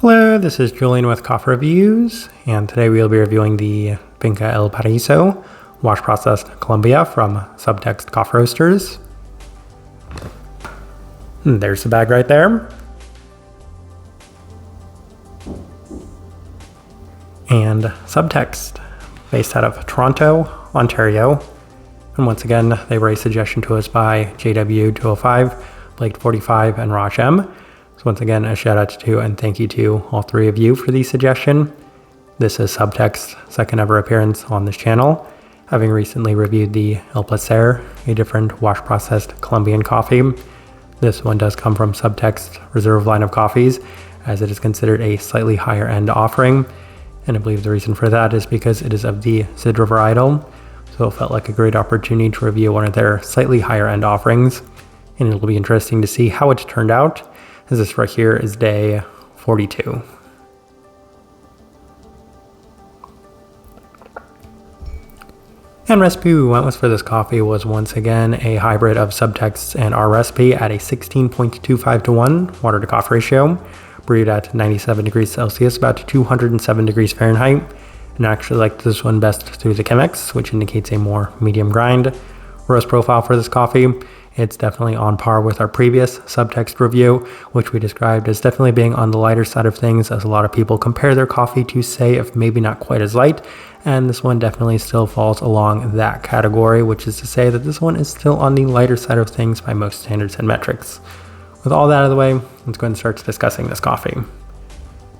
Hello, this is Julian with Coffee Reviews, and today we'll be reviewing the Finca El Paraiso wash processed Colombia from Subtext Coffee Roasters. And there's the bag right there. And Subtext, based out of Toronto, Ontario. And once again, they were a suggestion to us by JW205, Blake45, and Raj M. So once again, a shout out to and thank you to all three of you for the suggestion. This is Subtext's second ever appearance on this channel, having recently reviewed the El Placer, a different wash processed Colombian coffee. This one does come from Subtext's reserve line of coffees, as it is considered a slightly higher end offering. And I believe the reason for that is because it is of the Sidra varietal, so it felt like a great opportunity to review one of their slightly higher end offerings. And it'll be interesting to see how it turned out, as this right here is day 42. And recipe we went with for this coffee was once again a hybrid of Subtexts and our recipe at a 16.25 to 1 water to coffee ratio, brewed at 97 degrees Celsius, about 207 degrees Fahrenheit. And I actually liked this one best through the Chemex, which indicates a more medium grind. Roast profile for this coffee, it's definitely on par with our previous Subtext review, which we described as definitely being on the lighter side of things, as a lot of people compare their coffee to, say, if maybe not quite as light. And this one definitely still falls along that category, which is to say that this one is still on the lighter side of things by most standards and metrics. With all that out of the way, let's go and start discussing this coffee.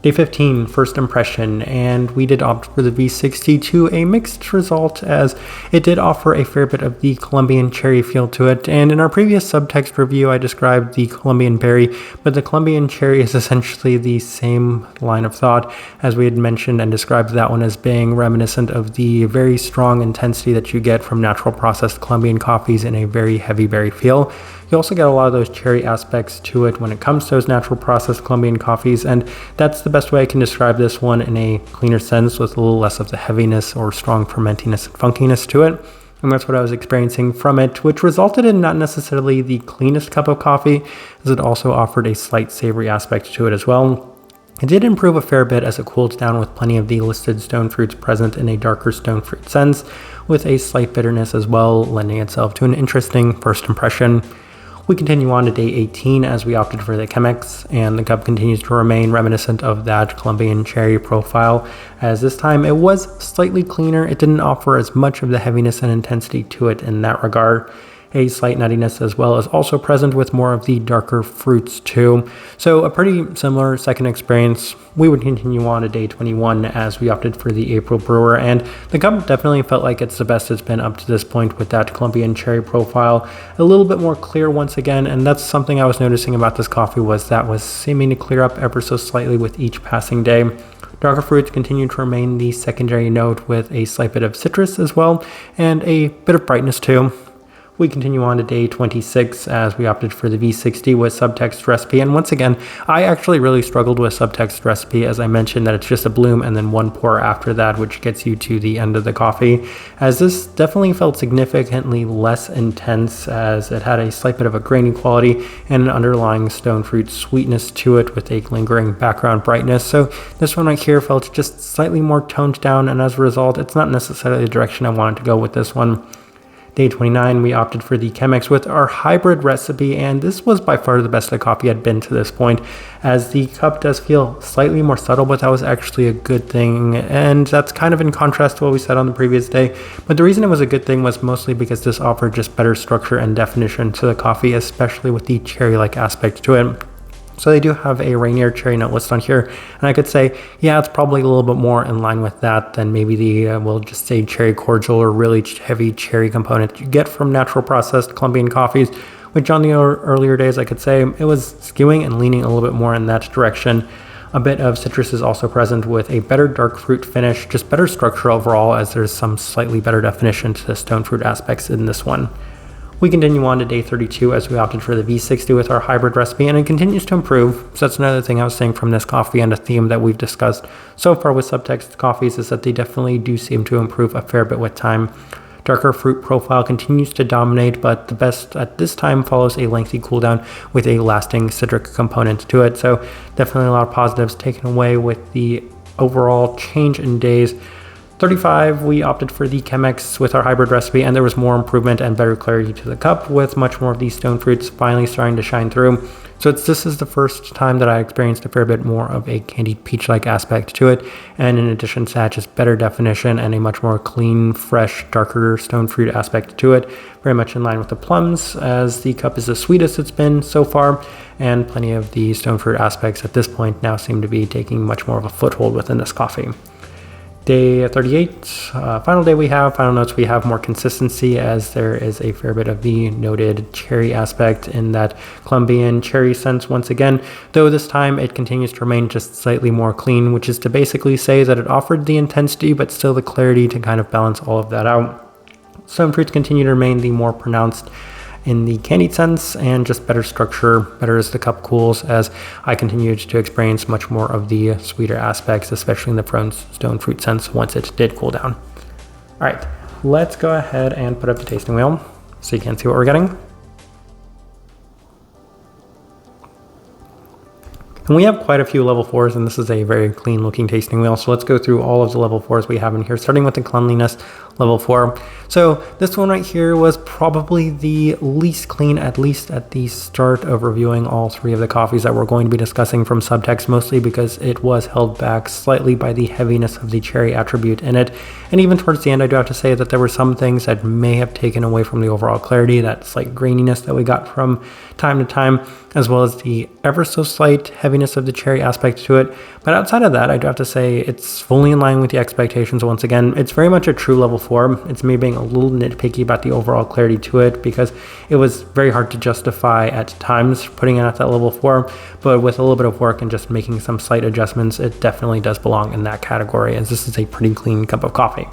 Day 15, first impression, and we did opt for the V60 to a mixed result, as it did offer a fair bit of the Colombian cherry feel to it. And in our previous Subtext review, I described the Colombian berry, but the Colombian cherry is essentially the same line of thought, as we had mentioned and described that one as being reminiscent of the very strong intensity that you get from natural processed Colombian coffees in a very heavy berry feel. You also get a lot of those cherry aspects to it when it comes to those natural processed Colombian coffees, and that's the best way I can describe this one in a cleaner sense, with a little less of the heaviness or strong fermentiness and funkiness to it. And that's what I was experiencing from it, which resulted in not necessarily the cleanest cup of coffee, as it also offered a slight savory aspect to it as well. It did improve a fair bit as it cooled down, with plenty of the listed stone fruits present in a darker stone fruit sense, with a slight bitterness as well, lending itself to an interesting first impression. We continue on to day 18 as we opted for the Chemex, and the cup continues to remain reminiscent of that Colombian cherry profile, as this time it was slightly cleaner. It didn't offer as much of the heaviness and intensity to it in that regard. A slight nuttiness as well is also present, with more of the darker fruits too. So a pretty similar second experience. We would continue on to day 21 as we opted for the April brewer, and the cup definitely felt like it's the best it's been up to this point, with that Colombian cherry profile a little bit more clear once again. And that's something I was noticing about this coffee, was that was seeming to clear up ever so slightly with each passing day. Darker fruits continue to remain the secondary note, with a slight bit of citrus as well, and a bit of brightness too. We continue on to day 26 as we opted for the V60 with Subtext recipe. And once again, I actually really struggled with Subtext recipe, as I mentioned that it's just a bloom and then one pour after that, which gets you to the end of the coffee, as this definitely felt significantly less intense, as it had a slight bit of a grainy quality and an underlying stone fruit sweetness to it, with a lingering background brightness. So this one right here felt just slightly more toned down, and as a result, it's not necessarily the direction I wanted to go with this one. Day 29, we opted for the Chemex with our hybrid recipe, and this was by far the best the coffee had been to this point, as the cup does feel slightly more subtle, but that was actually a good thing, and that's kind of in contrast to what we said on the previous day. But the reason it was a good thing was mostly because this offered just better structure and definition to the coffee, especially with the cherry-like aspect to it. So they do have a Rainier cherry note list on here, and I could say, yeah, it's probably a little bit more in line with that than maybe the, we'll just say, cherry cordial or really heavy cherry component you get from natural processed Colombian coffees, which on the earlier days I could say it was skewing and leaning a little bit more in that direction. A bit of citrus is also present, with a better dark fruit finish, just better structure overall, as there's some slightly better definition to the stone fruit aspects in this one. We continue on to day 32 as we opted for the V60 with our hybrid recipe, and it continues to improve. So that's another thing I was saying from this coffee, and a theme that we've discussed so far with Subtext coffees is that they definitely do seem to improve a fair bit with time. Darker fruit profile continues to dominate, but the best at this time follows a lengthy cooldown with a lasting citric component to it. So definitely a lot of positives taken away with the overall change in days. 35, we opted for the Chemex with our hybrid recipe, and there was more improvement and better clarity to the cup with much more of these stone fruits finally starting to shine through. So this is the first time that I experienced a fair bit more of a candied peach-like aspect to it, and in addition to that, just better definition and a much more clean, fresh, darker stone fruit aspect to it, very much in line with the plums, as the cup is the sweetest it's been so far, and plenty of the stone fruit aspects at this point now seem to be taking much more of a foothold within this coffee. Day 38, final day final notes, we have more consistency as there is a fair bit of the noted cherry aspect in that Colombian cherry sense once again, though this time it continues to remain just slightly more clean, which is to basically say that it offered the intensity but still the clarity to kind of balance all of that out. Stone fruits continue to remain the more pronounced in the candied sense, and just better structure, better as the cup cools, as I continued to experience much more of the sweeter aspects, especially in the stone fruit sense once it did cool down. All right, let's go ahead and put up the tasting wheel so you can see what we're getting. And we have quite a few level 4s, and this is a very clean looking tasting wheel. So let's go through all of the level 4s we have in here, starting with the cleanliness level 4. So this one right here was probably the least clean, at least at the start of reviewing all three of the coffees that we're going to be discussing from Subtext, mostly because it was held back slightly by the heaviness of the cherry attribute in it. And even towards the end, I do have to say that there were some things that may have taken away from the overall clarity, that slight graininess that we got from time to time, as well as the ever so slight heaviness of the cherry aspect to it. But outside of that, I do have to say it's fully in line with the expectations. Once again, it's very much a true level 4. It's me being a little nitpicky about the overall clarity to it, because it was very hard to justify at times putting it at that level 4, but with a little bit of work and just making some slight adjustments, it definitely does belong in that category, as this is a pretty clean cup of coffee.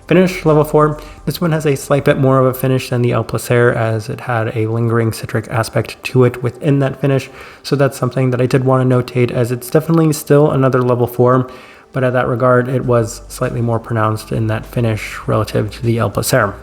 Finish level 4. This one has a slight bit more of a finish than the El Placer, as it had a lingering citric aspect to it within that finish. So that's something that I did want to notate, as it's definitely still another level 4, but at that regard, it was slightly more pronounced in that finish relative to the El Placer.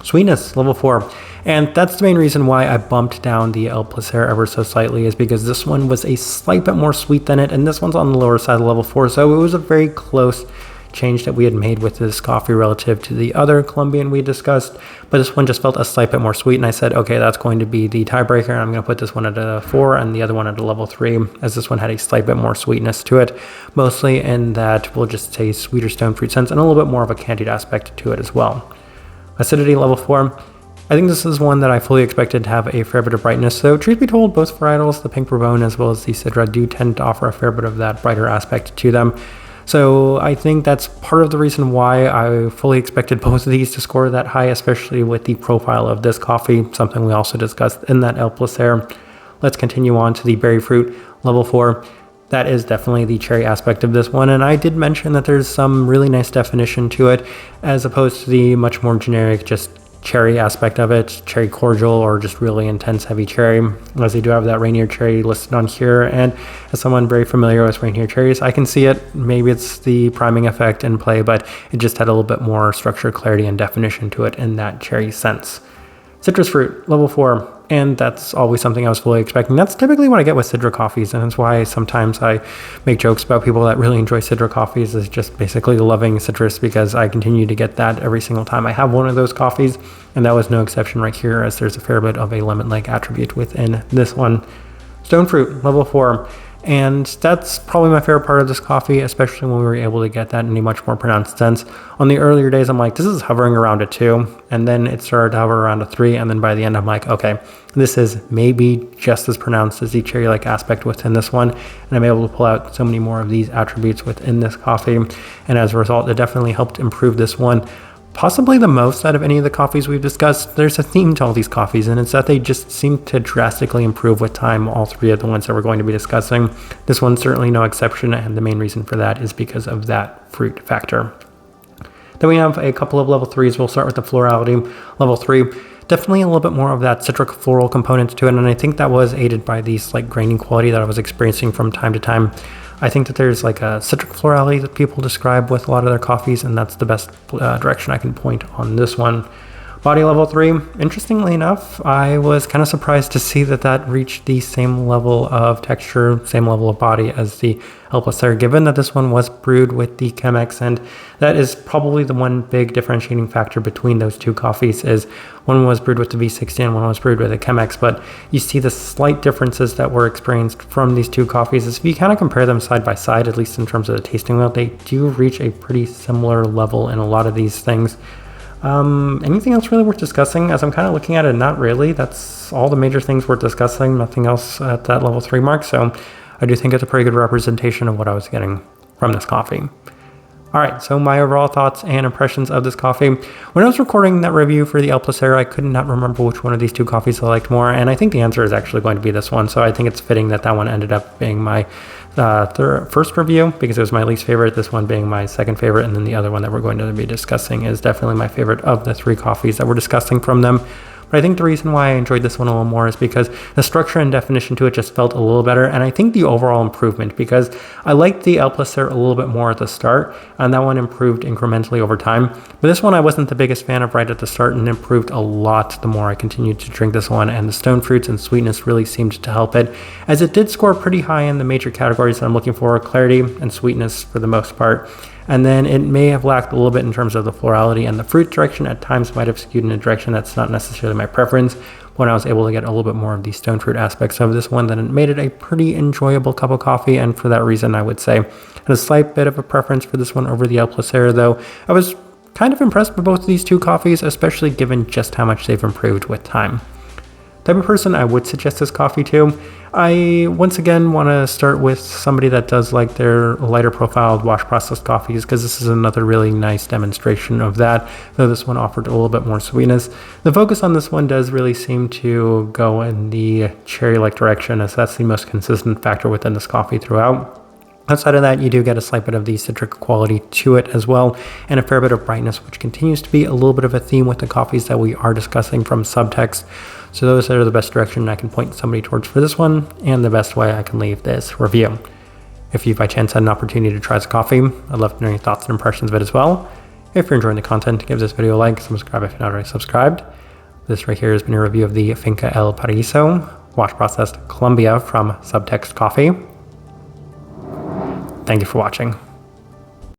Sweetness level 4. And that's the main reason why I bumped down the El Placer ever so slightly, is because this one was a slight bit more sweet than it, and this one's on the lower side of level 4, so it was a very close change that we had made with this coffee relative to the other Colombian we discussed, but this one just felt a slight bit more sweet, and I said, okay, that's going to be the tiebreaker. I'm going to put this one at a 4 and the other one at a level 3, as this one had a slight bit more sweetness to it, mostly in that we'll just say sweeter stone fruit sense and a little bit more of a candied aspect to it as well. Acidity level 4. I think this is one that I fully expected to have a fair bit of brightness, so truth be told, both varietals, the Pink Bourbon as well as the Sidra, do tend to offer a fair bit of that brighter aspect to them. So I think that's part of the reason why I fully expected both of these to score that high, especially with the profile of this coffee, something we also discussed in that El Placer. Let's continue on to the berry fruit level 4. That is definitely the cherry aspect of this one, and I did mention that there's some really nice definition to it, as opposed to the much more generic just cherry aspect of it, cherry cordial or just really intense heavy cherry, as they do have that Rainier cherry listed on here. And as someone very familiar with Rainier cherries, I can see it. Maybe it's the priming effect in play, but it just had a little bit more structure, clarity, and definition to it in that cherry sense. Citrus fruit level 4. And that's always something I was fully expecting. That's typically what I get with Sidra coffees, and that's why sometimes I make jokes about people that really enjoy Sidra coffees is just basically loving citrus, because I continue to get that every single time I have one of those coffees, and that was no exception right here, as there's a fair bit of a lemon-like attribute within this one. Stone fruit level 4. And that's probably my favorite part of this coffee, especially when we were able to get that in a much more pronounced sense. On the earlier days, I'm like, this is hovering around a 2, and then it started to hover around a 3, and then by the end, I'm like, okay, this is maybe just as pronounced as the cherry-like aspect within this one, and I'm able to pull out so many more of these attributes within this coffee, and as a result, it definitely helped improve this one possibly the most out of any of the coffees we've discussed. There's a theme to all these coffees, and it's that they just seem to drastically improve with time, all three of the ones that we're going to be discussing. This one's certainly no exception, and the main reason for that is because of that fruit factor. Then we have a couple of level 3s. We'll start with the florality. Level 3, definitely a little bit more of that citric floral component to it, and I think that was aided by the slight graining quality that I was experiencing from time to time. I think that there's like a citric florality that people describe with a lot of their coffees, and that's the best direction I can point on this one. Body level 3, interestingly enough, I was kind of surprised to see that that reached the same level of texture, same level of body as the El Placer, given that this one was brewed with the Chemex, and that is probably the one big differentiating factor between those two coffees is one was brewed with the V60 and one was brewed with a Chemex, but you see the slight differences that were experienced from these two coffees is if you kind of compare them side by side, at least in terms of the tasting note, they do reach a pretty similar level in a lot of these things. Anything else really worth discussing? As I'm kind of looking at it, not really. That's all the major things worth discussing. Nothing else at that level 3 mark. So I do think it's a pretty good representation of what I was getting from this coffee. All right, so my overall thoughts and impressions of this coffee. When I was recording that review for the El Placer, I could not remember which one of these two coffees I liked more, and I think the answer is actually going to be this one. So I think it's fitting that that one ended up being my first review because it was my least favorite, this one being my second favorite, and then the other one that we're going to be discussing is definitely my favorite of the 3 coffees that we're discussing from them. But I think the reason why I enjoyed this one a little more is because the structure and definition to it just felt a little better, and I think the overall improvement, because I liked the El Placer a little bit more at the start, and that one improved incrementally over time. But this one I wasn't the biggest fan of right at the start, and improved a lot the more I continued to drink this one, and the stone fruits and sweetness really seemed to help it, as it did score pretty high in the major categories that I'm looking for, clarity and sweetness for the most part. And then it may have lacked a little bit in terms of the florality, and the fruit direction at times might have skewed in a direction that's not necessarily my preference. When I was able to get a little bit more of the stone fruit aspects of this one, then it made it a pretty enjoyable cup of coffee, and for that reason I would say I had a slight bit of a preference for this one over the El Placer, though I was kind of impressed with both of these two coffees, especially given just how much they've improved with time. Type of person I would suggest this coffee to. I once again want to start with somebody that does like their lighter profiled wash processed coffees, because this is another really nice demonstration of that, though this one offered a little bit more sweetness. The focus on this one does really seem to go in the cherry-like direction, as that's the most consistent factor within this coffee throughout. Outside of that, you do get a slight bit of the citric quality to it as well, and a fair bit of brightness, which continues to be a little bit of a theme with the coffees that we are discussing from Subtext. So those are the best direction I can point somebody towards for this one, and the best way I can leave this review. If you by chance had an opportunity to try this coffee, I'd love to know your thoughts and impressions of it as well. If you're enjoying the content, give this video a like, subscribe if you're not already subscribed. This right here has been a review of the Finca El Paraiso wash processed Colombia from Subtext Coffee. Thank you for watching.